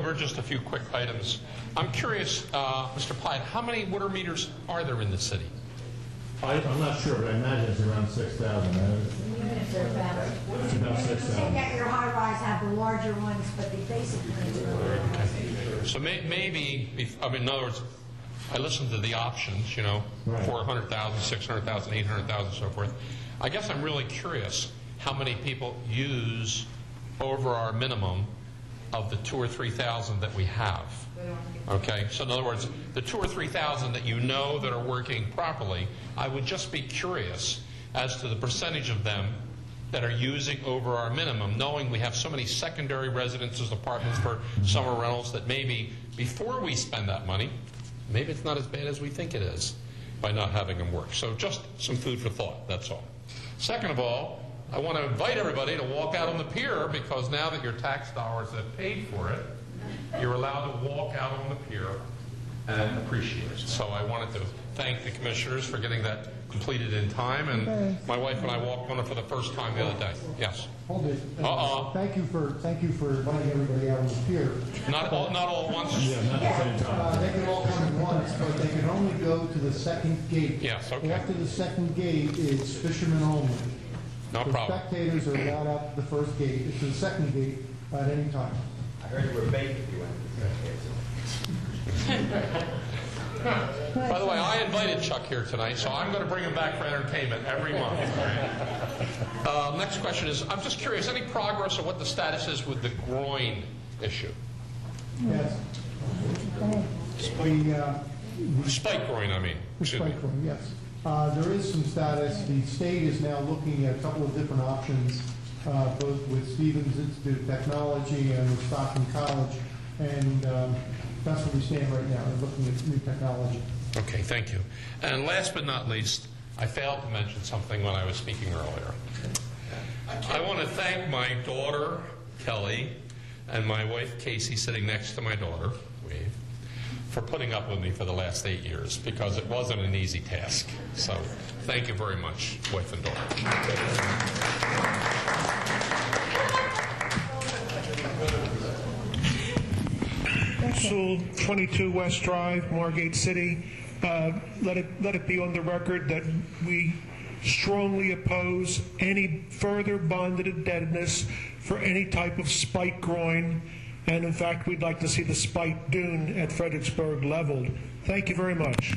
over just a few quick items. I'm curious, Mr. Platt, how many water meters are there in the city? I'm not sure, but I imagine it's around 6,000. It's about 6,000. that your high-rise have the larger ones, but the basic ones are So maybe, in other words, I listened to the options, you know, right. 400,000, 600,000, 800,000, so forth. I guess I'm really curious how many people use over our minimum of the 2,000 or 3,000 that we have. Okay, so in other words, the 2,000 or 3,000 that you know that are working properly, I would just be curious as to the percentage of them that are using over our minimum, knowing we have so many secondary residences, apartments for summer rentals, that maybe before we spend that money, maybe it's not as bad as we think it is by not having them work. So just some food for thought, that's all. Second of all, I want to invite everybody to walk out on the pier, because now that your tax dollars have paid for it, you're allowed to walk out on the pier and appreciate it. So I wanted to thank the commissioners for getting that completed in time, and my wife and I walked on it for the first time the other day. Yes. Hold it. Thank you for inviting everybody out on the pier. Not all at once. Yeah, not at the same time. They can all come at once, but they can only go to the second gate. Yes. Okay. After the second gate is fishermen only. No problem. Spectators are allowed out to the first gate, to the second gate at any time. I heard you were bait if you went to the first gate. By the way, I invited Chuck here tonight, so I'm going to bring him back for entertainment every month. Next question is, I'm just curious, any progress on what the status is with the groin issue? Yes. Spike groin, I mean. Spike groin, yes. There is some status. The state is now looking at a couple of different options, both with Stevens Institute of Technology and with Stockton College, and that's where we stand right now. We're looking at new technology. Okay, thank you. And last but not least, I failed to mention something when I was speaking earlier. I want to thank my daughter, Kelly, and my wife, Casey, sitting next to my daughter, wave, for putting up with me for the last 8 years, because it wasn't an easy task. So thank you very much, wife and daughter. Sewell, 22 West Drive, Margate City. Let it be on the record that we strongly oppose any further bonded indebtedness for any type of spike groin, and in fact we'd like to see the spike dune at Fredericksburg leveled. Thank you very much.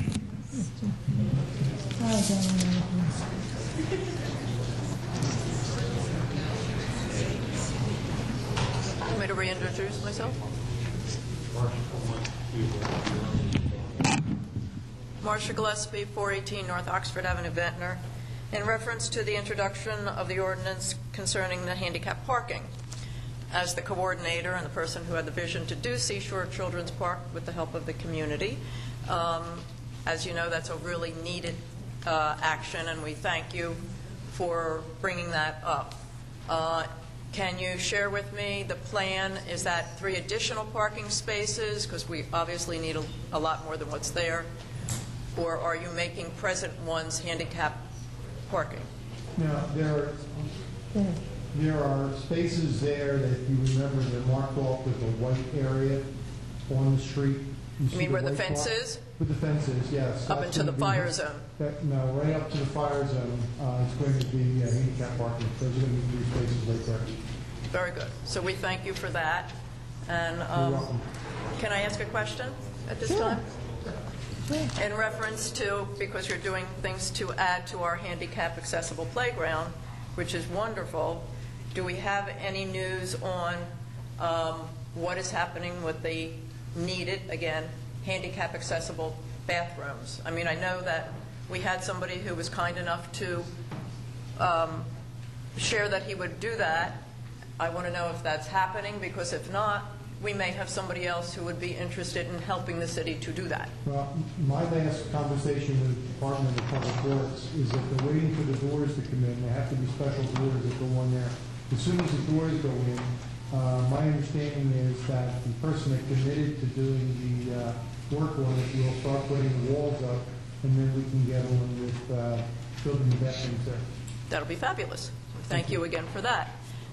Want me to reintroduce myself? Marcia Gillespie, 418 North Oxford Avenue, Ventnor. In reference to the introduction of the ordinance concerning the handicap parking. As the coordinator and the person who had the vision to do Seashore Children's Park with the help of the community, as you know, that's a really needed action, and we thank you for bringing that up. Can you share with me the plan? Is that 3 additional parking spaces? Because we obviously need a lot more than what's there. Or are you making present ones handicap parking? Now, there are spaces there that, if you remember, they're marked off with a white area on the street. You mean where the fence is? With the fence is, yes. Up into the fire zone? No, right up to the fire zone. It's going to be handicap parking. There's going to be 3 spaces right there. Very good. So we thank you for that. And You're welcome. Can I ask a question at this time? In reference to, because you're doing things to add to our handicap accessible playground, which is wonderful, do we have any news on what is happening with the needed, again, handicap accessible bathrooms? I mean, I know that we had somebody who was kind enough to share that he would do that. I want to know if that's happening, because if not, we may have somebody else who would be interested in helping the city to do that. Well, my last conversation with the Department of Public Works is that they're waiting for the doors to come in. There have to be special doors that go on there. As soon as the doors go in, my understanding is that the person that committed to doing the work on it will start putting the walls up, and then we can get on with building the bathrooms there. That'll be fabulous. Thank you again for that.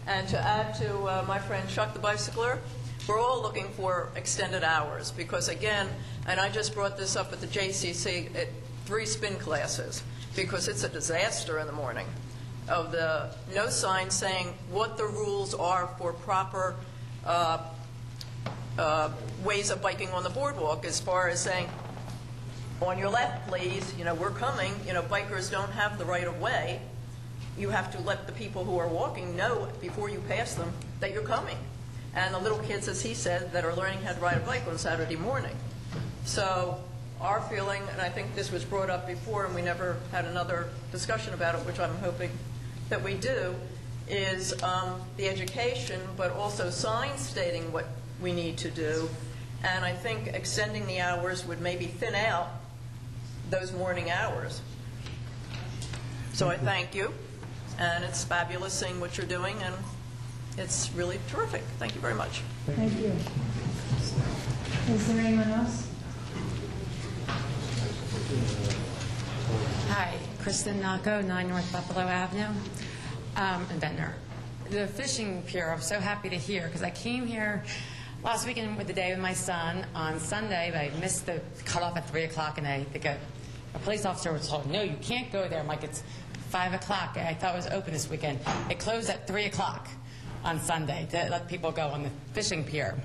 And to add to my friend Chuck the bicycler, we're all looking for extended hours because, again, and I just brought this up at the JCC, 3 spin classes, because it's a disaster in the morning of the no sign saying what the rules are for proper ways of biking on the boardwalk, as far as saying, on your left, please, we're coming, bikers don't have the right of way. You have to let the people who are walking know before you pass them that you're coming. And the little kids, as he said, that are learning how to ride a bike on Saturday morning. So our feeling, and I think this was brought up before and we never had another discussion about it, which I'm hoping that we do, is the education, but also signs stating what we need to do. And I think extending the hours would maybe thin out those morning hours. So I thank you, and it's fabulous seeing what you're doing, and it's really terrific. Thank you very much. Thank you. Is there anyone else? Hi, Kristen Naco, 9 North Buffalo Avenue, in Ventnor. The fishing pier, I'm so happy to hear, because I came here last weekend with the day with my son on Sunday, but I missed the cutoff at 3 o'clock, and I think a police officer was told, no, you can't go there. I'm like, it's 5 o'clock. I thought it was open this weekend. It closed at 3 o'clock on Sunday to let people go on the fishing pier.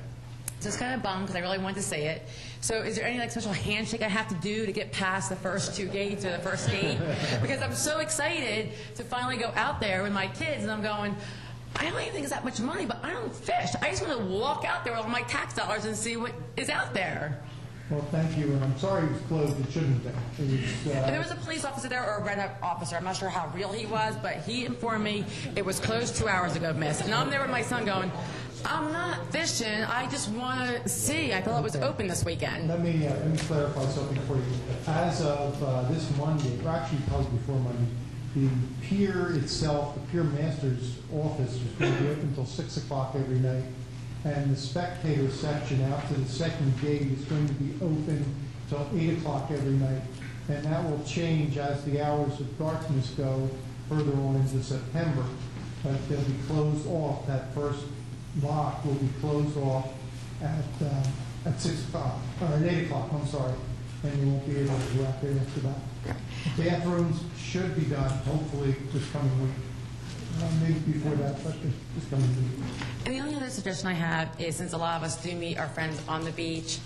So it's kind of bummed because I really wanted to say it. So is there any special handshake I have to do to get past the first 2 gates or the first gate? Because I'm so excited to finally go out there with my kids, and I'm going, I don't even think it's that much money, but I don't fish. I just want to walk out there with all my tax dollars and see what is out there. Well, thank you, and I'm sorry it was closed. It shouldn't have been. It was, And there was a police officer there, or a red officer. I'm not sure how real he was, but he informed me it was closed 2 hours ago, miss. And I'm there with my son going, I'm not fishing. I just want to see. I thought it was open this weekend. Let me clarify something for you. As of this Monday, or actually probably before Monday, the pier itself, the pier master's office, is going to be open until 6 o'clock every night. And the spectator section out to the second gate is going to be open until 8 o'clock every night. And that will change as the hours of darkness go further on into September. But they'll be closed off. That first lock will be closed off at 6 o'clock, or at 8 o'clock, I'm sorry. And you won't be able to go out there after that. Bathrooms should be done, hopefully, this coming week. Maybe before that, but this coming week. And the only other suggestion I have is, since a lot of us do meet our friends on the beach,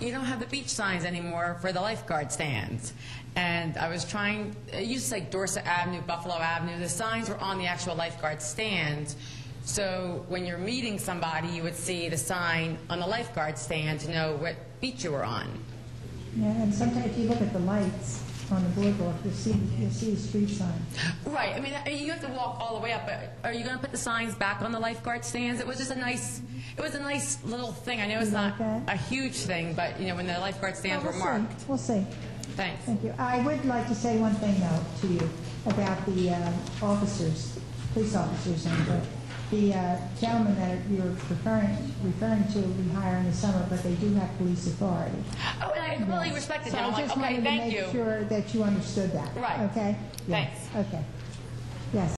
you don't have the beach signs anymore for the lifeguard stands. And I was trying, it used to say Dorset Avenue, Buffalo Avenue. The signs were on the actual lifeguard stands. So when you're meeting somebody, you would see the sign on the lifeguard stand to know what beach you were on. Yeah, and sometimes if you look at the lights on the boardwalk, you'll see the street sign. Right. I mean, you have to walk all the way up. But are you going to put the signs back on the lifeguard stands? It was just a nice little thing. I know it's not a huge thing, but when the lifeguard stands were marked. We'll see. Thanks. Thank you. I would like to say one thing, though, to you about the officers, police officers, and the gentleman that you're referring to we hire in the summer, but they do have police authority. Oh, and I really respected him. I'm I like, just okay, wanted to thank make you. sure that you understood that. Right. Okay? Thanks. Yes. Okay. Yes.